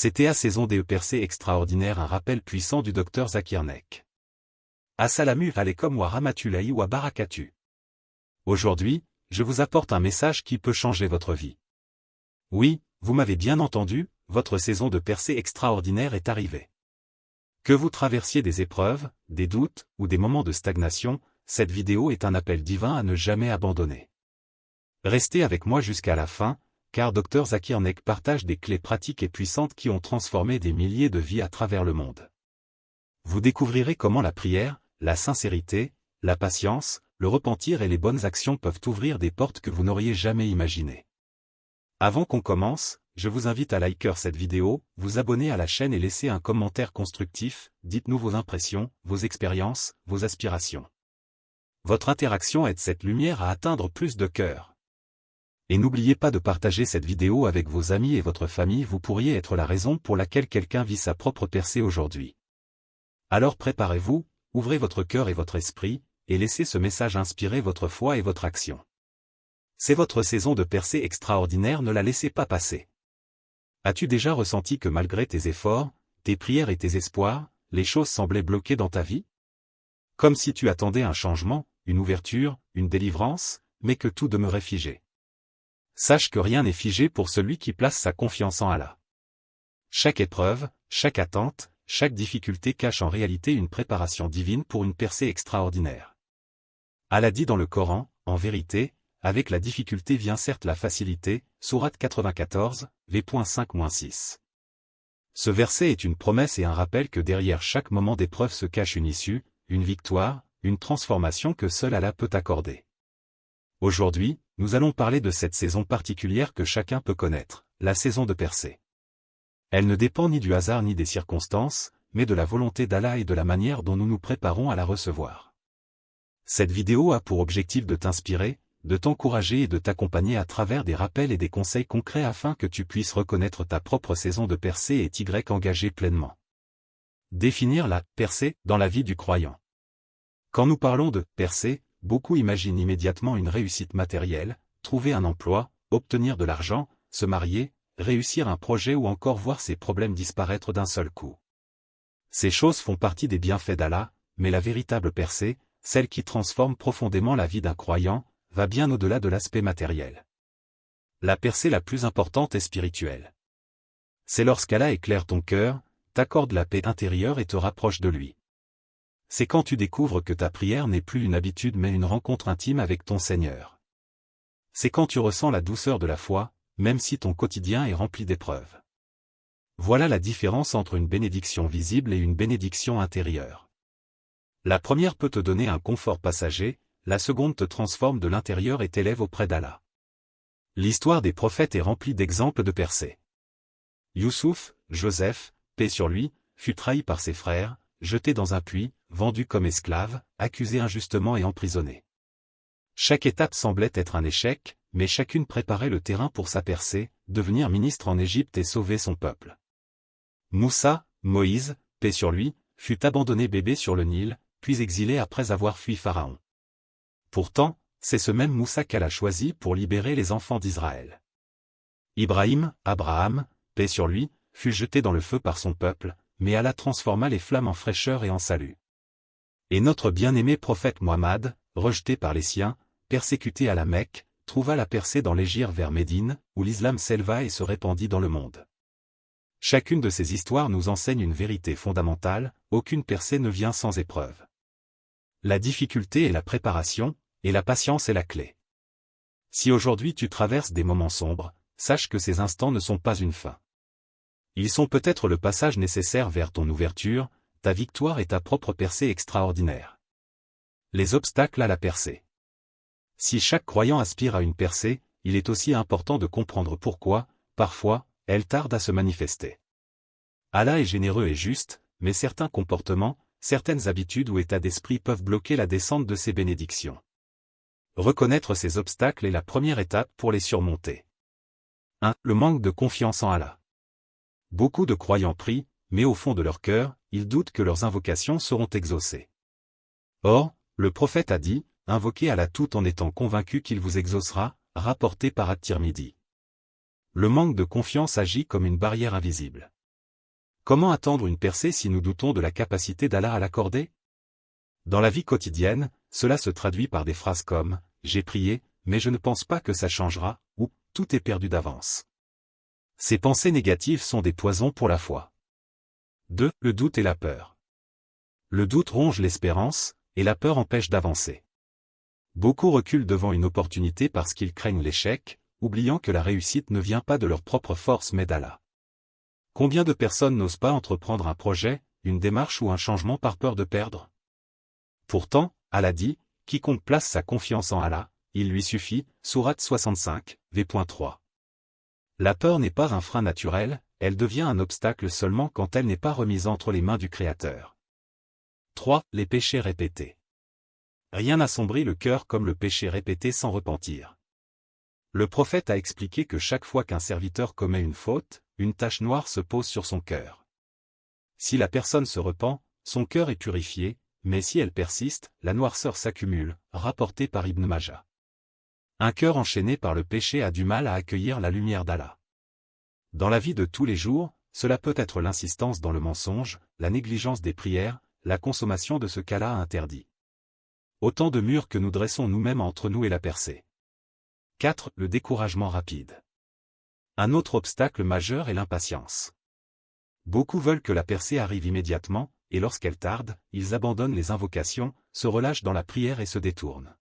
C'était saison des percées extraordinaires, un rappel puissant du docteur Zakir Naik. Assalamu alaikum wa rahmatullahi wa barakatuh. Aujourd'hui, je vous apporte un message qui peut changer votre vie. Oui, vous m'avez bien entendu, votre saison de percées extraordinaires est arrivée. Que vous traversiez des épreuves, des doutes, ou des moments de stagnation, cette vidéo est un appel divin à ne jamais abandonner. Restez avec moi jusqu'à la fin, car Dr Zakir Naik partage des clés pratiques et puissantes qui ont transformé des milliers de vies à travers le monde. Vous découvrirez comment la prière, la sincérité, la patience, le repentir et les bonnes actions peuvent ouvrir des portes que vous n'auriez jamais imaginées. Avant qu'on commence, je vous invite à liker cette vidéo, vous abonner à la chaîne et laisser un commentaire constructif, dites-nous vos impressions, vos expériences, vos aspirations. Votre interaction aide cette lumière à atteindre plus de cœurs. Et n'oubliez pas de partager cette vidéo avec vos amis et votre famille, vous pourriez être la raison pour laquelle quelqu'un vit sa propre percée aujourd'hui. Alors préparez-vous, ouvrez votre cœur et votre esprit, et laissez ce message inspirer votre foi et votre action. C'est votre saison de percée extraordinaire, ne la laissez pas passer. As-tu déjà ressenti que malgré tes efforts, tes prières et tes espoirs, les choses semblaient bloquées dans ta vie? Comme si tu attendais un changement, une ouverture, une délivrance, mais que tout demeurait figé. Sache que rien n'est figé pour celui qui place sa confiance en Allah. Chaque épreuve, chaque attente, chaque difficulté cache en réalité une préparation divine pour une percée extraordinaire. Allah dit dans le Coran, en vérité, avec la difficulté vient certes la facilité, sourate 94, v.5-6. Ce verset est une promesse et un rappel que derrière chaque moment d'épreuve se cache une issue, une victoire, une transformation que seul Allah peut accorder. Aujourd'hui, nous allons parler de cette saison particulière que chacun peut connaître, la saison de percée. Elle ne dépend ni du hasard ni des circonstances, mais de la volonté d'Allah et de la manière dont nous nous préparons à la recevoir. Cette vidéo a pour objectif de t'inspirer, de t'encourager et de t'accompagner à travers des rappels et des conseils concrets afin que tu puisses reconnaître ta propre saison de percée et t'y engager pleinement. Définir la percée dans la vie du croyant. Quand nous parlons de percée, beaucoup imaginent immédiatement une réussite matérielle, trouver un emploi, obtenir de l'argent, se marier, réussir un projet ou encore voir ses problèmes disparaître d'un seul coup. Ces choses font partie des bienfaits d'Allah, mais la véritable percée, celle qui transforme profondément la vie d'un croyant, va bien au-delà de l'aspect matériel. La percée la plus importante est spirituelle. C'est lorsqu'Allah éclaire ton cœur, t'accorde la paix intérieure et te rapproche de lui. C'est quand tu découvres que ta prière n'est plus une habitude mais une rencontre intime avec ton Seigneur. C'est quand tu ressens la douceur de la foi, même si ton quotidien est rempli d'épreuves. Voilà la différence entre une bénédiction visible et une bénédiction intérieure. La première peut te donner un confort passager, la seconde te transforme de l'intérieur et t'élève auprès d'Allah. L'histoire des prophètes est remplie d'exemples de percées. Youssouf, Joseph, paix sur lui, fut trahi par ses frères, jeté dans un puits, vendu comme esclave, accusé injustement et emprisonné. Chaque étape semblait être un échec, mais chacune préparait le terrain pour sa percée, devenir ministre en Égypte et sauver son peuple. Moussa, Moïse, paix sur lui, fut abandonné bébé sur le Nil, puis exilé après avoir fui Pharaon. Pourtant, c'est ce même Moussa qu'Allah choisi pour libérer les enfants d'Israël. Abraham, paix sur lui, fut jeté dans le feu par son peuple, mais Allah transforma les flammes en fraîcheur et en salut. Et notre bien-aimé prophète Mohammed, rejeté par les siens, persécuté à la Mecque, trouva la percée dans l'Hégire vers Médine, où l'islam s'éleva et se répandit dans le monde. Chacune de ces histoires nous enseigne une vérité fondamentale, aucune percée ne vient sans épreuve. La difficulté est la préparation, et la patience est la clé. Si aujourd'hui tu traverses des moments sombres, sache que ces instants ne sont pas une fin. Ils sont peut-être le passage nécessaire vers ton ouverture, ta victoire et ta propre percée extraordinaire. Les obstacles à la percée. Si chaque croyant aspire à une percée, il est aussi important de comprendre pourquoi, parfois, elle tarde à se manifester. Allah est généreux et juste, mais certains comportements, certaines habitudes ou états d'esprit peuvent bloquer la descente de ses bénédictions. Reconnaître ces obstacles est la première étape pour les surmonter. 1. Le manque de confiance en Allah. Beaucoup de croyants prient, mais au fond de leur cœur, ils doutent que leurs invocations seront exaucées. Or, le prophète a dit, invoquez Allah tout en étant convaincu qu'il vous exaucera, rapporté par At-Tirmidhi. Le manque de confiance agit comme une barrière invisible. Comment attendre une percée si nous doutons de la capacité d'Allah à l'accorder? Dans la vie quotidienne, cela se traduit par des phrases comme « J'ai prié, mais je ne pense pas que ça changera » ou « Tout est perdu d'avance ». Ces pensées négatives sont des poisons pour la foi. 2. Le doute et la peur. Le doute ronge l'espérance, et la peur empêche d'avancer. Beaucoup reculent devant une opportunité parce qu'ils craignent l'échec, oubliant que la réussite ne vient pas de leur propre force mais d'Allah. Combien de personnes n'osent pas entreprendre un projet, une démarche ou un changement par peur de perdre? Pourtant, Allah dit, quiconque place sa confiance en Allah, il lui suffit, sourate 65, v.3. La peur n'est pas un frein naturel, elle devient un obstacle seulement quand elle n'est pas remise entre les mains du Créateur. 3. Les péchés répétés. Rien n'assombrit le cœur comme le péché répété sans repentir. Le prophète a expliqué que chaque fois qu'un serviteur commet une faute, une tache noire se pose sur son cœur. Si la personne se repent, son cœur est purifié, mais si elle persiste, la noirceur s'accumule, rapporté par Ibn Majah. Un cœur enchaîné par le péché a du mal à accueillir la lumière d'Allah. Dans la vie de tous les jours, cela peut être l'insistance dans le mensonge, la négligence des prières, la consommation de ce qu'Allah a interdit. Autant de murs que nous dressons nous-mêmes entre nous et la percée. 4. Le découragement rapide. Un autre obstacle majeur est l'impatience. Beaucoup veulent que la percée arrive immédiatement, et lorsqu'elle tarde, ils abandonnent les invocations, se relâchent dans la prière et se détournent.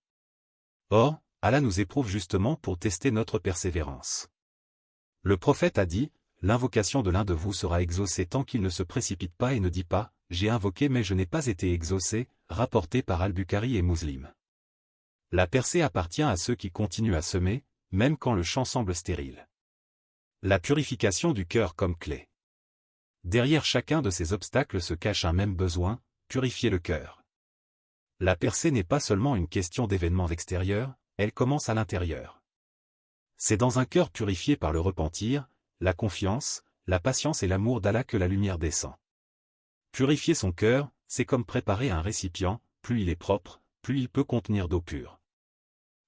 Or, Allah nous éprouve justement pour tester notre persévérance. Le prophète a dit, l'invocation de l'un de vous sera exaucée tant qu'il ne se précipite pas et ne dit pas, j'ai invoqué mais je n'ai pas été exaucé, rapporté par Al-Bukhari et Muslim. La percée appartient à ceux qui continuent à semer, même quand le champ semble stérile. La purification du cœur comme clé. Derrière chacun de ces obstacles se cache un même besoin, purifier le cœur. La percée n'est pas seulement une question d'événements extérieurs, elle commence à l'intérieur. C'est dans un cœur purifié par le repentir, la confiance, la patience et l'amour d'Allah que la lumière descend. Purifier son cœur, c'est comme préparer un récipient, plus il est propre, plus il peut contenir d'eau pure.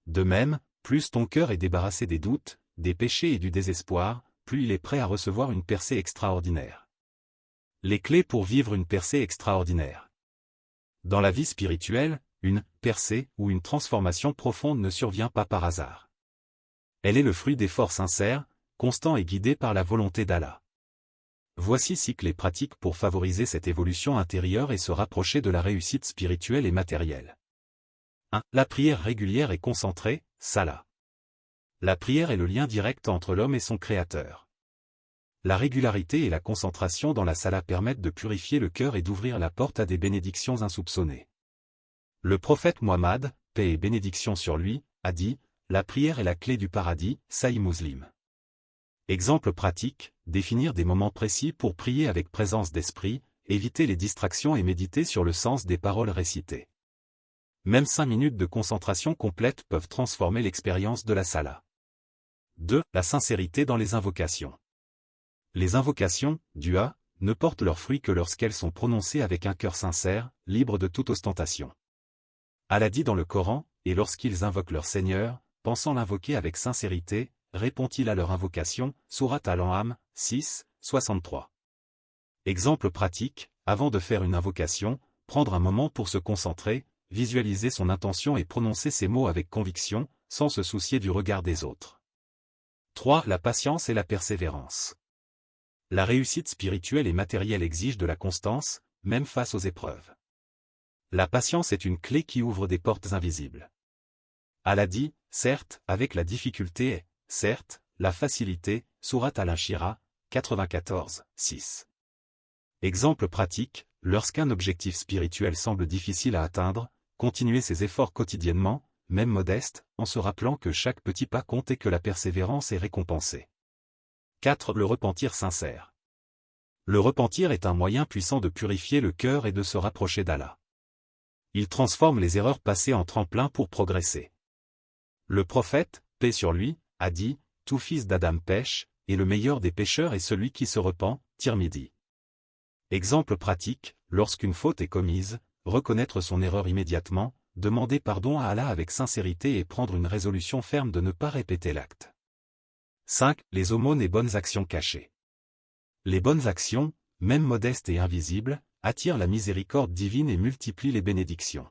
De même, plus ton cœur est débarrassé des doutes, des péchés et du désespoir, plus il est prêt à recevoir une percée extraordinaire. Les clés pour vivre une percée extraordinaire. Dans la vie spirituelle, une percée ou une transformation profonde ne survient pas par hasard. Elle est le fruit d'efforts sincères, constants et guidés par la volonté d'Allah. Voici 6 clés pratiques pour favoriser cette évolution intérieure et se rapprocher de la réussite spirituelle et matérielle. 1. La prière régulière et concentrée, salat. La prière est le lien direct entre l'homme et son Créateur. La régularité et la concentration dans la salat permettent de purifier le cœur et d'ouvrir la porte à des bénédictions insoupçonnées. Le prophète Muhammad, paix et bénédiction sur lui, a dit, la prière est la clé du paradis, Sahih Muslim. Exemple pratique, définir des moments précis pour prier avec présence d'esprit, éviter les distractions et méditer sur le sens des paroles récitées. Même 5 minutes de concentration complète peuvent transformer l'expérience de la salat. 2. La sincérité dans les invocations. Les invocations, dua, ne portent leurs fruits que lorsqu'elles sont prononcées avec un cœur sincère, libre de toute ostentation. Allah dit dans le Coran, et lorsqu'ils invoquent leur Seigneur, pensant l'invoquer avec sincérité, répond-il à leur invocation, sourate Al-An'am, 6, 63. Exemple pratique, avant de faire une invocation, prendre un moment pour se concentrer, visualiser son intention et prononcer ces mots avec conviction, sans se soucier du regard des autres. 3. La patience et la persévérance. La réussite spirituelle et matérielle exige de la constance, même face aux épreuves. La patience est une clé qui ouvre des portes invisibles. Allah dit, certes, avec la difficulté et, certes, la facilité, sourate Al-Inshirah, 94, 6. Exemple pratique, lorsqu'un objectif spirituel semble difficile à atteindre, continuez ses efforts quotidiennement, même modestes, en se rappelant que chaque petit pas compte et que la persévérance est récompensée. 4. Le repentir sincère. Le repentir est un moyen puissant de purifier le cœur et de se rapprocher d'Allah. Il transforme les erreurs passées en tremplin pour progresser. Le prophète, paix sur lui, a dit, tout fils d'Adam pêche, et le meilleur des pécheurs est celui qui se repent, Tirmidhi. Exemple pratique, lorsqu'une faute est commise, reconnaître son erreur immédiatement, demander pardon à Allah avec sincérité et prendre une résolution ferme de ne pas répéter l'acte. 5. Les aumônes et bonnes actions cachées. Les bonnes actions, même modeste et invisible, attire la miséricorde divine et multiplie les bénédictions.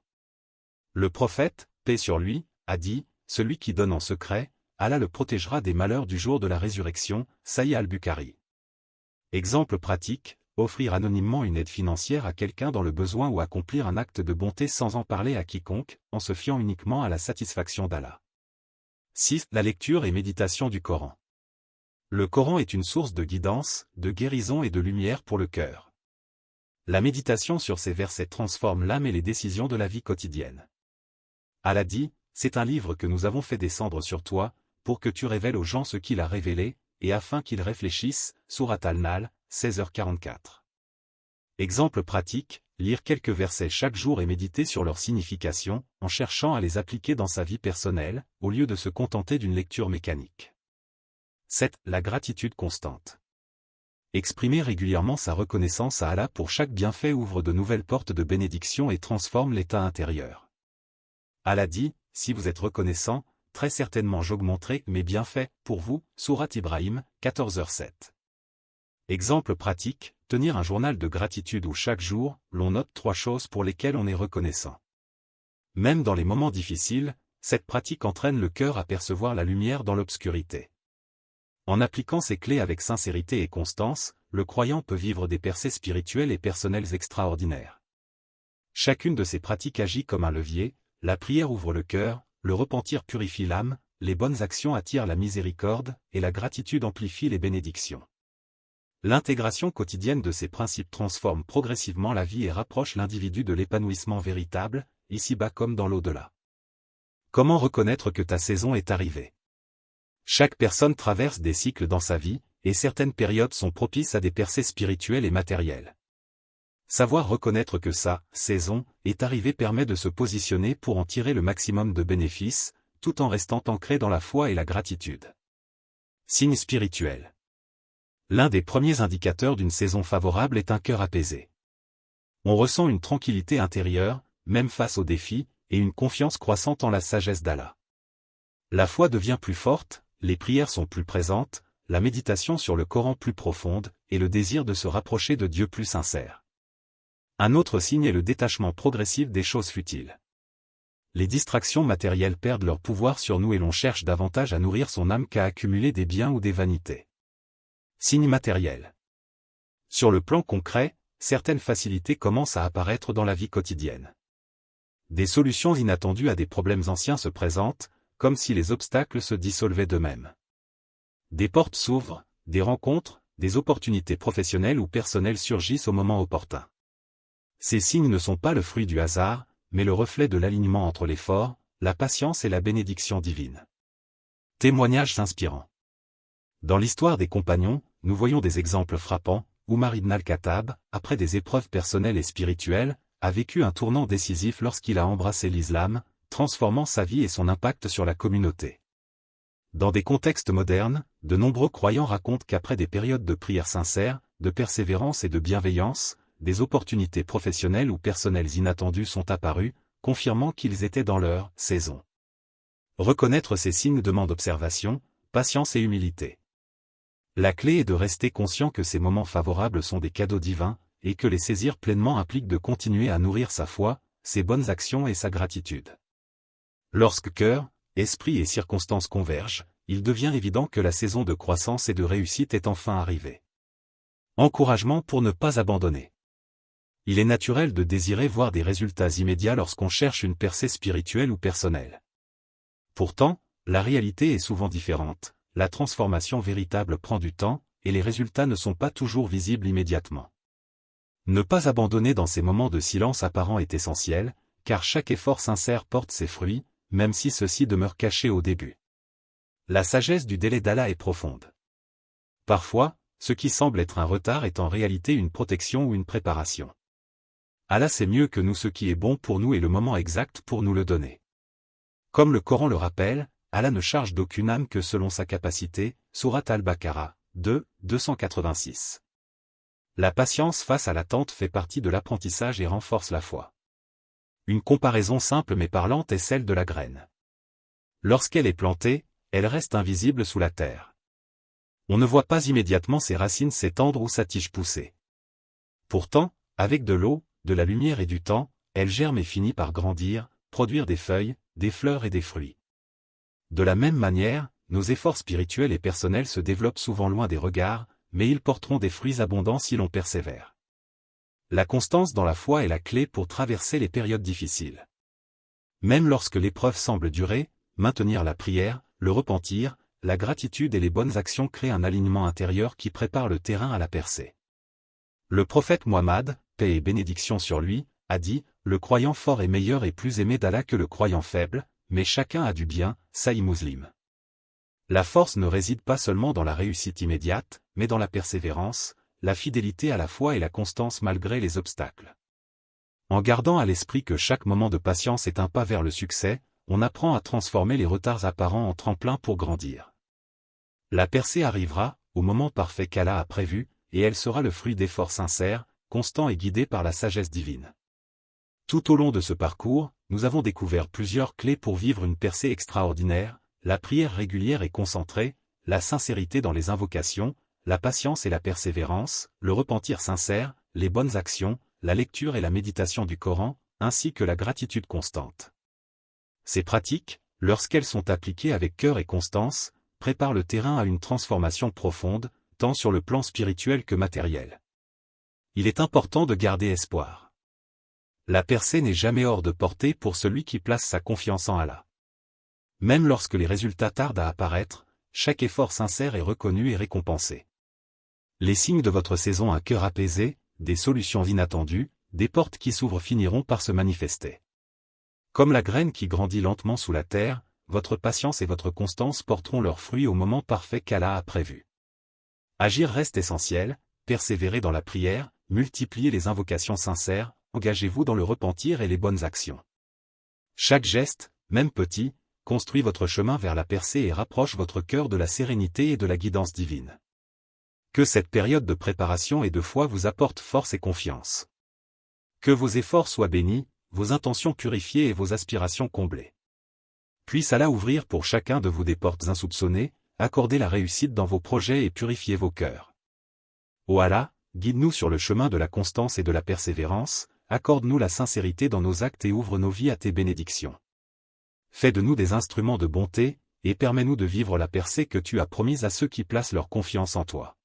Le prophète, paix sur lui, a dit, celui qui donne en secret, Allah le protégera des malheurs du jour de la résurrection, Sahih al-Bukhari. Exemple pratique, offrir anonymement une aide financière à quelqu'un dans le besoin ou accomplir un acte de bonté sans en parler à quiconque, en se fiant uniquement à la satisfaction d'Allah. 6. La lecture et méditation du Coran. Le Coran est une source de guidance, de guérison et de lumière pour le cœur. La méditation sur ces versets transforme l'âme et les décisions de la vie quotidienne. Allah dit, c'est un livre que nous avons fait descendre sur toi, pour que tu révèles aux gens ce qu'il a révélé, et afin qu'ils réfléchissent, Sourate An-Nahl, 16h44. Exemple pratique, lire quelques versets chaque jour et méditer sur leur signification, en cherchant à les appliquer dans sa vie personnelle, au lieu de se contenter d'une lecture mécanique. 7. La gratitude constante. Exprimer régulièrement sa reconnaissance à Allah pour chaque bienfait ouvre de nouvelles portes de bénédiction et transforme l'état intérieur. Allah dit, si vous êtes reconnaissant, très certainement j'augmenterai mes bienfaits pour vous, Sourate Ibrahim, 14h07. Exemple pratique, tenir un journal de gratitude où chaque jour, l'on note 3 choses pour lesquelles on est reconnaissant. Même dans les moments difficiles, cette pratique entraîne le cœur à percevoir la lumière dans l'obscurité. En appliquant ces clés avec sincérité et constance, le croyant peut vivre des percées spirituelles et personnelles extraordinaires. Chacune de ces pratiques agit comme un levier, la prière ouvre le cœur, le repentir purifie l'âme, les bonnes actions attirent la miséricorde, et la gratitude amplifie les bénédictions. L'intégration quotidienne de ces principes transforme progressivement la vie et rapproche l'individu de l'épanouissement véritable, ici-bas comme dans l'au-delà. Comment reconnaître que ta saison est arrivée? Chaque personne traverse des cycles dans sa vie, et certaines périodes sont propices à des percées spirituelles et matérielles. Savoir reconnaître que sa saison est arrivée permet de se positionner pour en tirer le maximum de bénéfices, tout en restant ancré dans la foi et la gratitude. Signe spirituel. L'un des premiers indicateurs d'une saison favorable est un cœur apaisé. On ressent une tranquillité intérieure, même face aux défis, et une confiance croissante en la sagesse d'Allah. La foi devient plus forte, les prières sont plus présentes, la méditation sur le Coran plus profonde, et le désir de se rapprocher de Dieu plus sincère. Un autre signe est le détachement progressif des choses futiles. Les distractions matérielles perdent leur pouvoir sur nous et l'on cherche davantage à nourrir son âme qu'à accumuler des biens ou des vanités. Signe matériel. Sur le plan concret, certaines facilités commencent à apparaître dans la vie quotidienne. Des solutions inattendues à des problèmes anciens se présentent, comme si les obstacles se dissolvaient d'eux-mêmes. Des portes s'ouvrent, des rencontres, des opportunités professionnelles ou personnelles surgissent au moment opportun. Ces signes ne sont pas le fruit du hasard, mais le reflet de l'alignement entre l'effort, la patience et la bénédiction divine. Témoignages inspirants. Dans l'histoire des compagnons, nous voyons des exemples frappants. Oumar ibn al-Khattab, après des épreuves personnelles et spirituelles, a vécu un tournant décisif lorsqu'il a embrassé l'islam, transformant sa vie et son impact sur la communauté. Dans des contextes modernes, de nombreux croyants racontent qu'après des périodes de prière sincère, de persévérance et de bienveillance, des opportunités professionnelles ou personnelles inattendues sont apparues, confirmant qu'ils étaient dans leur saison. Reconnaître ces signes demande observation, patience et humilité. La clé est de rester conscient que ces moments favorables sont des cadeaux divins, et que les saisir pleinement implique de continuer à nourrir sa foi, ses bonnes actions et sa gratitude. Lorsque cœur, esprit et circonstances convergent, il devient évident que la saison de croissance et de réussite est enfin arrivée. Encouragement pour ne pas abandonner. Il est naturel de désirer voir des résultats immédiats lorsqu'on cherche une percée spirituelle ou personnelle. Pourtant, la réalité est souvent différente, la transformation véritable prend du temps, et les résultats ne sont pas toujours visibles immédiatement. Ne pas abandonner dans ces moments de silence apparent est essentiel, car chaque effort sincère porte ses fruits, même si ceux-ci demeurent cachés au début. La sagesse du délai d'Allah est profonde. Parfois, ce qui semble être un retard est en réalité une protection ou une préparation. Allah sait mieux que nous ce qui est bon pour nous et le moment exact pour nous le donner. Comme le Coran le rappelle, Allah ne charge d'aucune âme que selon sa capacité, Sourate Al-Baqarah, 2, 286. La patience face à l'attente fait partie de l'apprentissage et renforce la foi. Une comparaison simple mais parlante est celle de la graine. Lorsqu'elle est plantée, elle reste invisible sous la terre. On ne voit pas immédiatement ses racines s'étendre ou sa tige pousser. Pourtant, avec de l'eau, de la lumière et du temps, elle germe et finit par grandir, produire des feuilles, des fleurs et des fruits. De la même manière, nos efforts spirituels et personnels se développent souvent loin des regards, mais ils porteront des fruits abondants si l'on persévère. La constance dans la foi est la clé pour traverser les périodes difficiles. Même lorsque l'épreuve semble durer, maintenir la prière, le repentir, la gratitude et les bonnes actions créent un alignement intérieur qui prépare le terrain à la percée. Le prophète Muhammad, paix et bénédiction sur lui, a dit « Le croyant fort est meilleur et plus aimé d'Allah que le croyant faible, mais chacun a du bien, Sahih Muslim. » La force ne réside pas seulement dans la réussite immédiate, mais dans la persévérance, la fidélité à la foi et la constance malgré les obstacles. En gardant à l'esprit que chaque moment de patience est un pas vers le succès, on apprend à transformer les retards apparents en tremplin pour grandir. La percée arrivera, au moment parfait qu'Allah a prévu, et elle sera le fruit d'efforts sincères, constants et guidés par la sagesse divine. Tout au long de ce parcours, nous avons découvert plusieurs clés pour vivre une percée extraordinaire, la prière régulière et concentrée, la sincérité dans les invocations, la patience et la persévérance, le repentir sincère, les bonnes actions, la lecture et la méditation du Coran, ainsi que la gratitude constante. Ces pratiques, lorsqu'elles sont appliquées avec cœur et constance, préparent le terrain à une transformation profonde, tant sur le plan spirituel que matériel. Il est important de garder espoir. La percée n'est jamais hors de portée pour celui qui place sa confiance en Allah. Même lorsque les résultats tardent à apparaître, chaque effort sincère est reconnu et récompensé. Les signes de votre saison un cœur apaisé, des solutions inattendues, des portes qui s'ouvrent finiront par se manifester. Comme la graine qui grandit lentement sous la terre, votre patience et votre constance porteront leurs fruits au moment parfait qu'Allah a prévu. Agir reste essentiel, persévérez dans la prière, multipliez les invocations sincères, engagez-vous dans le repentir et les bonnes actions. Chaque geste, même petit, construit votre chemin vers la percée et rapproche votre cœur de la sérénité et de la guidance divine. Que cette période de préparation et de foi vous apporte force et confiance. Que vos efforts soient bénis, vos intentions purifiées et vos aspirations comblées. Puisse Allah ouvrir pour chacun de vous des portes insoupçonnées, accorder la réussite dans vos projets et purifier vos cœurs. Ô Allah, guide-nous sur le chemin de la constance et de la persévérance, accorde-nous la sincérité dans nos actes et ouvre nos vies à tes bénédictions. Fais de nous des instruments de bonté, et permets-nous de vivre la percée que tu as promise à ceux qui placent leur confiance en toi.